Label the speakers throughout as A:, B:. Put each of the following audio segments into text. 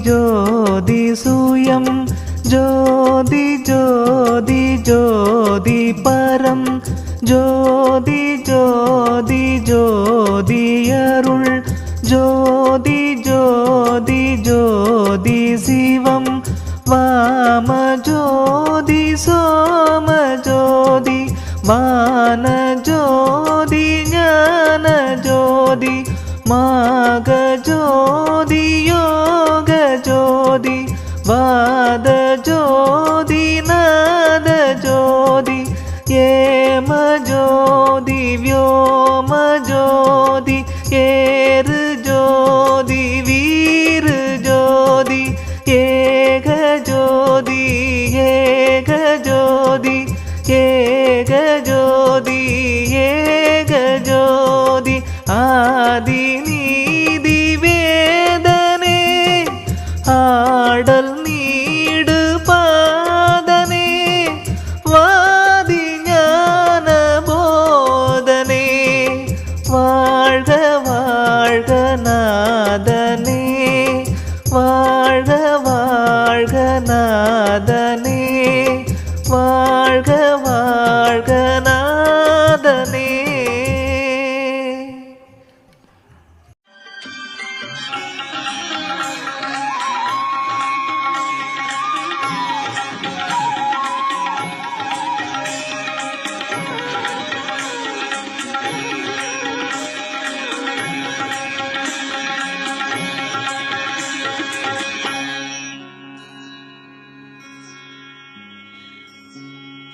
A: ज्योति सूयं ज्योति ज्योति ज्योति परं ज्योति ज्योति ज्योति अरुள் ज्योति ज्योति ज्योति शिवं वाम ज्योति सोम ज्योति वान ज्योति ज्ञान ज्योति மாக ज्योति योग ज्योति वाद ज्योति नाद ज्योति येम ज्योति व्योम ज्योति येर ज्योति वीर ज्योति ஏக ஜோதி ஏக ஜோதி ஏக ஜோதி ஏக ஜோதி ஆதி நீதி வேதனே ஆடல் நீடு பாதனே வாதி ஞான போதனே வாழ்க வாழ்க நாதனே வாழ்க வாழ்க நாதனே வாழ்க வாழ்க நாதனே.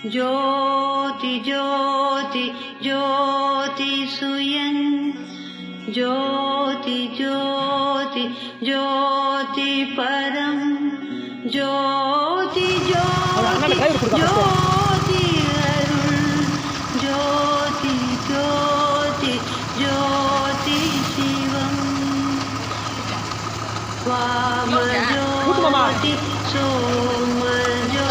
B: ज्योति ज्योति ज्योति सुयं ज्योति ज्योति ज्योति परं ज्योति ज्योति ज्योति अरुள் ज्योति ज्योति ज्योति शिवं वाम ज्योति सोम ज्योति